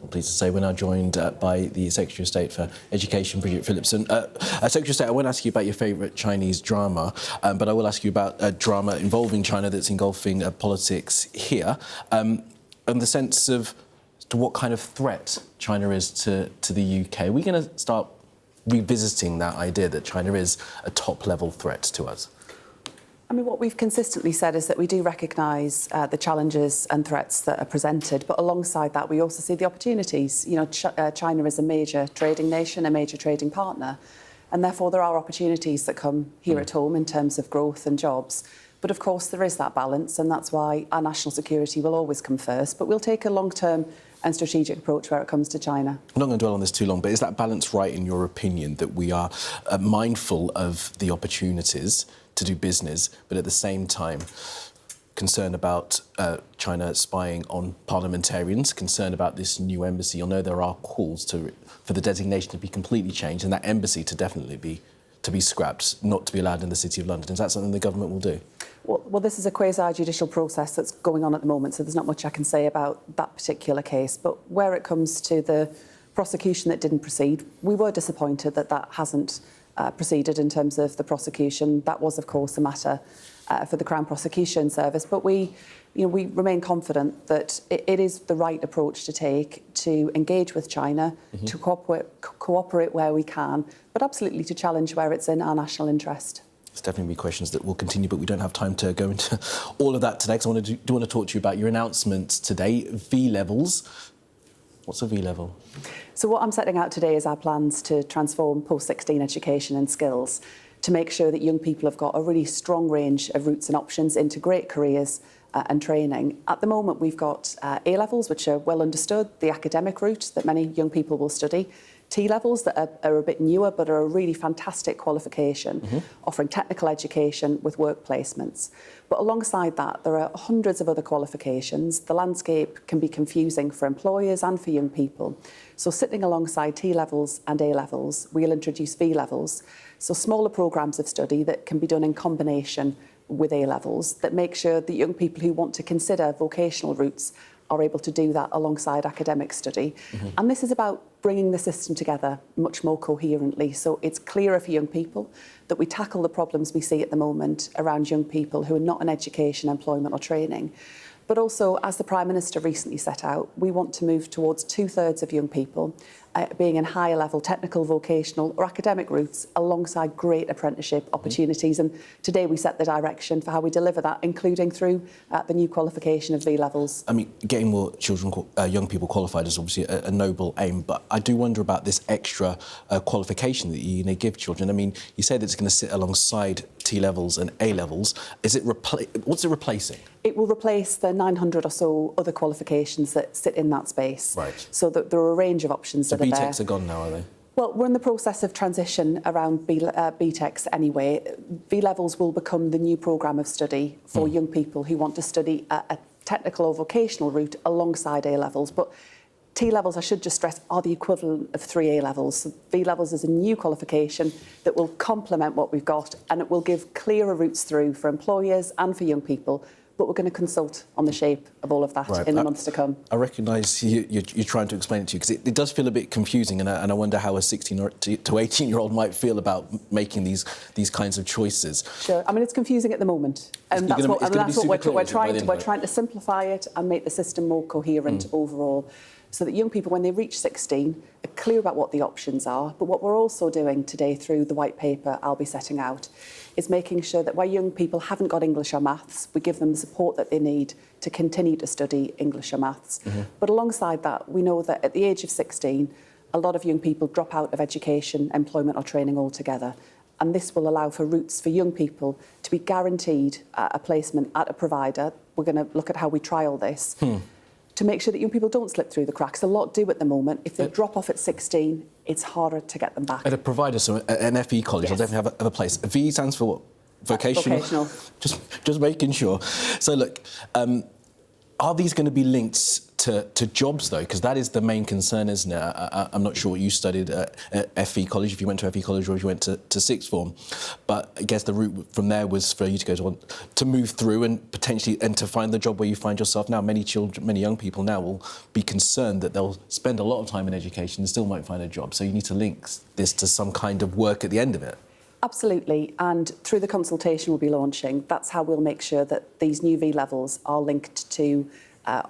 I'm pleased to say we're now joined by the Secretary of State for Education, Bridget Phillipson. Secretary of State, I won't ask you about your favourite Chinese drama, but I will ask you about a drama involving China that's engulfing politics here, and the sense of to what kind of threat China is to the UK. Are we going to start revisiting that idea that China is a top-level threat to us? I mean, what we've consistently said is that we do recognise the challenges and threats that are presented, but alongside that, we also see the opportunities. You know, China is a major trading nation, a major trading partner, and therefore there are opportunities that come here at home in terms of growth and jobs. But of course, there is that balance, and that's why our national security will always come first. But we'll take a long-term and strategic approach where it comes to China. I'm not going to dwell on this too long, but is that balance right in your opinion, that we are mindful of the opportunities to do business, but at the same time concerned about China spying on parliamentarians, concerned about this new embassy? You'll know there are calls for the designation to be completely changed and that embassy to definitely be scrapped, not to be allowed in the City of London. Is that something the government will do? Well, this is a quasi-judicial process that's going on at the moment, so there's not much I can say about that particular case. But where it comes to the prosecution that didn't proceed, we were disappointed that that hasn't proceeded in terms of the prosecution. That was, of course, a matter for the Crown Prosecution Service. But we remain confident that it is the right approach to take to engage with China, to cooperate where we can, but absolutely to challenge where it's in our national interest. There's definitely be questions that will continue, but we don't have time to go into all of that today, because I do want to talk to you about your announcement today, V-levels. What's a V-level? So what I'm setting out today is our plans to transform post-16 education and skills to make sure that young people have got a really strong range of routes and options into great careers and training. At the moment, we've got A-levels, which are well understood, the academic route that many young people will study. T-levels that are a bit newer, but are a really fantastic qualification, offering technical education with work placements. But alongside that, there are hundreds of other qualifications. The landscape can be confusing for employers and for young people. So sitting alongside T-levels and A-levels, we'll introduce V-levels. So smaller programmes of study that can be done in combination with A-levels that make sure that young people who want to consider vocational routes are able to do that alongside academic study. And this is about bringing the system together much more coherently, so it's clearer for young people that we tackle the problems we see at the moment around young people who are not in education, employment or training. But also, as the Prime Minister recently set out, we want to move towards 2/3 of young people being in higher level technical, vocational or academic routes alongside great apprenticeship opportunities. And today we set the direction for how we deliver that, including through the new qualification of V-levels. I mean, getting more young people qualified is obviously a noble aim, but I do wonder about this extra qualification that you're going to give children. I mean, you say that it's going to sit alongside T-levels and A-levels. What's it replacing? It will replace the 900 or so other qualifications that sit in that space. Right. So that there are a range of options that are there. So BTECs are gone now, are they? Well, we're in the process of transition around BTECs anyway. V-levels will become the new programme of study for young people who want to study a technical or vocational route alongside A-levels. But T-levels, I should just stress, are the equivalent of 3 A-levels. So V-levels is a new qualification that will complement what we've got, and it will give clearer routes through for employers and for young people. But we're going to consult on the shape of all of that in the months to come. I recognise you're trying to explain it to you, because it does feel a bit confusing, and I wonder how a 16 to 18-year-old might feel about making these kinds of choices. Sure. I mean, it's confusing at the moment. And that's what we're trying to simplify it and make the system more coherent overall, so that young people, when they reach 16, are clear about what the options are. But what we're also doing today through the white paper I'll be setting out is making sure that where young people haven't got English or maths, we give them the support that they need to continue to study English or maths. But alongside that, we know that at the age of 16, a lot of young people drop out of education, employment or training altogether. And this will allow for routes for young people to be guaranteed a placement at a provider. We're going to look at how we trial this. To make sure that young people don't slip through the cracks. A lot do at the moment. If they drop off at 16, it's harder to get them back. At a provider, so an FE college, yes. I'll definitely have a place. V stands for what? Vocational? Just making sure. So look, are these going to be linked to jobs, though? Because that is the main concern, isn't it? I'm not sure what you studied at FE College, if you went to FE College or if you went to sixth form. But I guess the route from there was for you to go to move through and potentially and to find the job where you find yourself now. Many children, many young people now will be concerned that they'll spend a lot of time in education and still won't find a job. So you need to link this to some kind of work at the end of it. Absolutely, and through the consultation we'll be launching, that's how we'll make sure that these new V-levels are linked to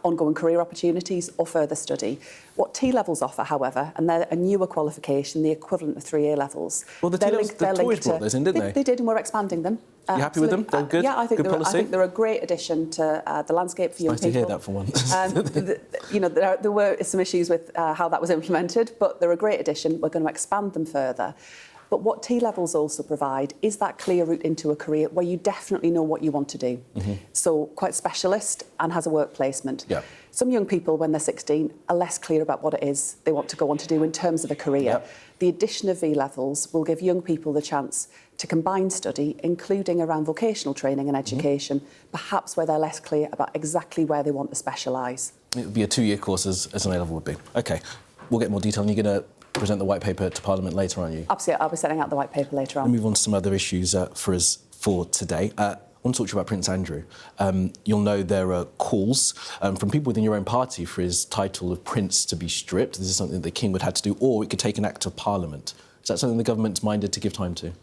ongoing career opportunities or further study. What T-levels offer, however, and they're a newer qualification, the equivalent of 3 A-levels. Well, the Tories brought those in, didn't they? They did, and we're expanding them. You happy with them? They're good? Yeah, I think they're a great addition to the landscape for young people. Nice to hear that for once. There were some issues with how that was implemented, but they're a great addition. We're going to expand them further. But what T-levels also provide is that clear route into a career where you definitely know what you want to do. So quite specialist and has a work placement. Yeah. Some young people, when they're 16, are less clear about what it is they want to go on to do in terms of a career. Yep. The addition of V-levels will give young people the chance to combine study, including around vocational training and education, perhaps where they're less clear about exactly where they want to specialise. It would be a 2-year course as an A-level would be. OK, we'll get more detail and you're going to present the white paper to Parliament later, aren't you? Absolutely, I'll be setting out the white paper later on. We'll move on to some other issues for us for today. I want to talk to you about Prince Andrew. You'll know there are calls from people within your own party for his title of Prince to be stripped. This is something the King would have to do, or it could take an act of Parliament. Is that something the government's minded to give time to?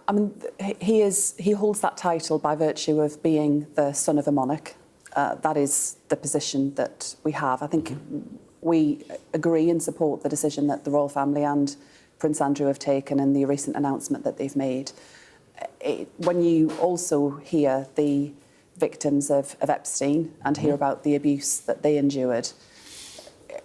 I mean, he holds that title by virtue of being the son of a monarch. That is the position that we have. I think we agree and support the decision that the royal family and Prince Andrew have taken and the recent announcement that they've made. When you also hear the victims of Epstein and hear about the abuse that they endured,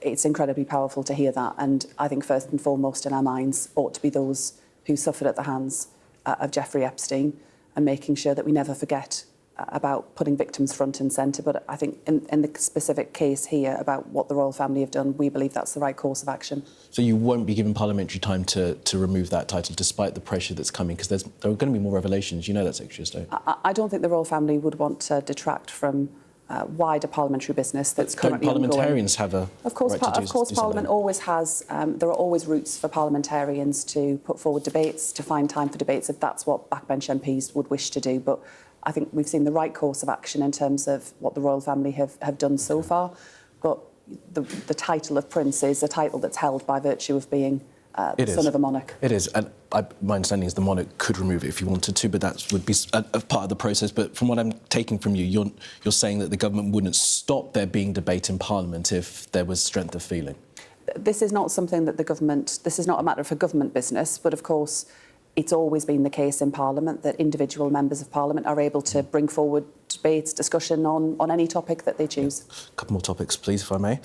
it's incredibly powerful to hear that. And I think first and foremost in our minds ought to be those who suffered at the hands of Jeffrey Epstein and making sure that we never forget about putting victims front and centre. But I think in the specific case here about what the royal family have done, we believe that's the right course of action. So you won't be given parliamentary time to remove that title despite the pressure that's coming, because there are going to be more revelations. You know that, Secretary of State. I don't think the royal family would want to detract from wider parliamentary business that's currently ongoing. Parliamentarians have a Of course, right to do Parliament always has. There are always routes for parliamentarians to put forward debates, to find time for debates, if that's what backbench MPs would wish to do. But I think we've seen the right course of action in terms of what the royal family have done so far. But the title of Prince is a title that's held by virtue of being the son of a monarch. It is, and my understanding is the monarch could remove it if he wanted to, but that would be a part of the process. But from what I'm taking from you, you're saying that the government wouldn't stop there being debate in Parliament if there was strength of feeling. This is not something that the government... This is not a matter for government business, but of course it's always been the case in Parliament that individual members of Parliament are able to bring forward debates, discussion on any topic that they choose. A couple more topics, please, if I may.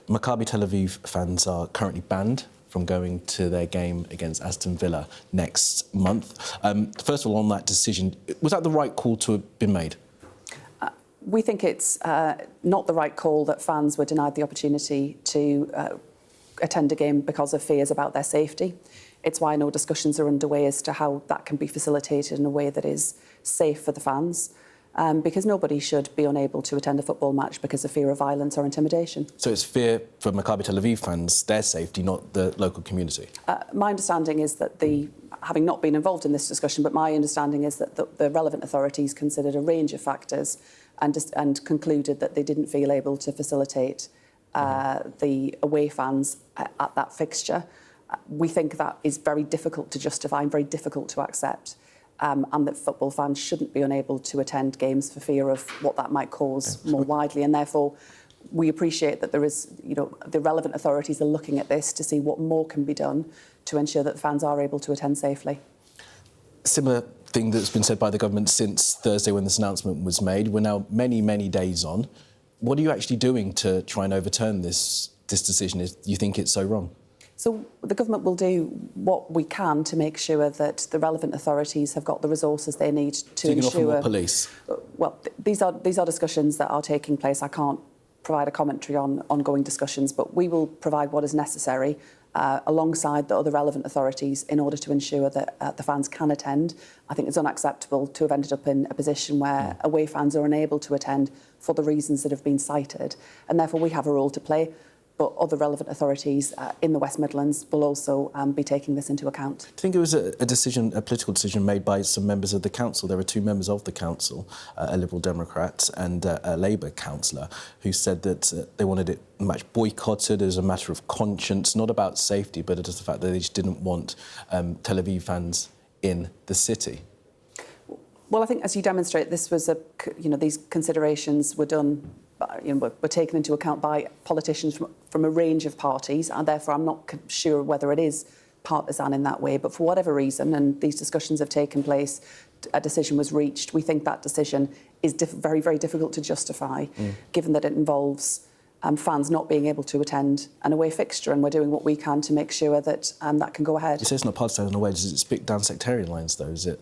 Maccabi Tel Aviv fans are currently banned from going to their game against Aston Villa next month. First of all, on that decision, was that the right call to have been made? We think it's not the right call that fans were denied the opportunity to attend a game because of fears about their safety. It's why no discussions are underway as to how that can be facilitated in a way that is safe for the fans. Because nobody should be unable to attend a football match because of fear of violence or intimidation. So it's fear for Maccabi Tel Aviv fans, their safety, not the local community? My understanding is that having not been involved in this discussion, but my understanding is that the relevant authorities considered a range of factors and concluded that they didn't feel able to facilitate the away fans at that fixture. We think that is very difficult to justify and very difficult to accept. And that football fans shouldn't be unable to attend games for fear of what that might cause more widely. And therefore, we appreciate that there is, the relevant authorities are looking at this to see what more can be done to ensure that fans are able to attend safely. Similar thing that's been said by the government since Thursday when this announcement was made. We're now many, many days on. What are you actually doing to try and overturn this decision if you think it's so wrong? So the government will do what we can to make sure that the relevant authorities have got the resources they need to ensure... So you can offer more police? Well, these are discussions that are taking place. I can't provide a commentary on ongoing discussions, but we will provide what is necessary alongside the other relevant authorities in order to ensure that the fans can attend. I think it's unacceptable to have ended up in a position where away fans are unable to attend for the reasons that have been cited, and therefore we have a role to play. But other relevant authorities in the West Midlands will also be taking this into account. Do you think it was a political decision made by some members of the council? There were two members of the council, a Liberal Democrat and a Labour councillor, who said that they wanted it much boycotted as a matter of conscience, not about safety, but just the fact that they just didn't want Tel Aviv fans in the city. Well, I think as you demonstrate, this was these considerations were done. Were taken into account by politicians from a range of parties, and therefore I'm not sure whether it is partisan in that way. But for whatever reason, and these discussions have taken place, a decision was reached. We think that decision is very, very difficult to justify, given that it involves fans not being able to attend an away fixture, and we're doing what we can to make sure that that can go ahead. You say it's not partisan in a way. Does it speak down sectarian lines, though? Is it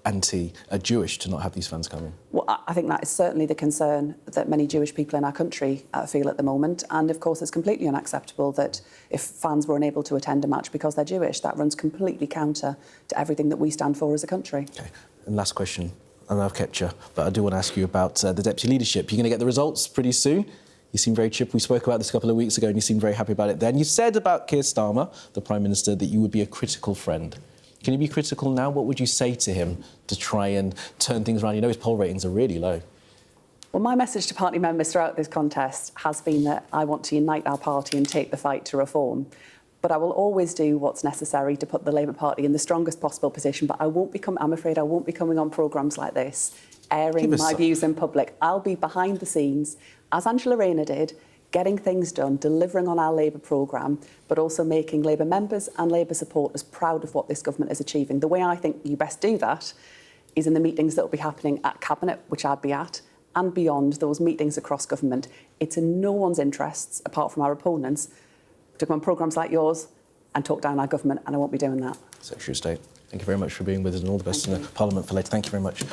anti-Jewish to not have these fans coming? Well, I think that is certainly the concern that many Jewish people in our country feel at the moment. And of course, it's completely unacceptable that if fans were unable to attend a match because they're Jewish, that runs completely counter to everything that we stand for as a country. OK. And last question. I know I've kept you, but I do want to ask you about the deputy leadership. You're going to get the results pretty soon. You seem very chipper. We spoke about this a couple of weeks ago and you seemed very happy about it then. You said about Keir Starmer, the Prime Minister, that you would be a critical friend. Can you be critical now? What would you say to him to try and turn things around? You know his poll ratings are really low. Well, my message to party members throughout this contest has been that I want to unite our party and take the fight to reform. But I will always do what's necessary to put the Labour Party in the strongest possible position. But I'm afraid I won't be coming on programmes like this, airing my views in public. I'll be behind the scenes, as Angela Rayner did, getting things done, delivering on our Labour programme, but also making Labour members and Labour supporters proud of what this government is achieving. The way I think you best do that is in the meetings that will be happening at Cabinet, which I'd be at, and beyond, those meetings across government. It's in no one's interests, apart from our opponents, to come on programmes like yours and talk down our government, and I won't be doing that. Secretary of State, thank you very much for being with us and all the best in the Parliament for later. Thank you very much.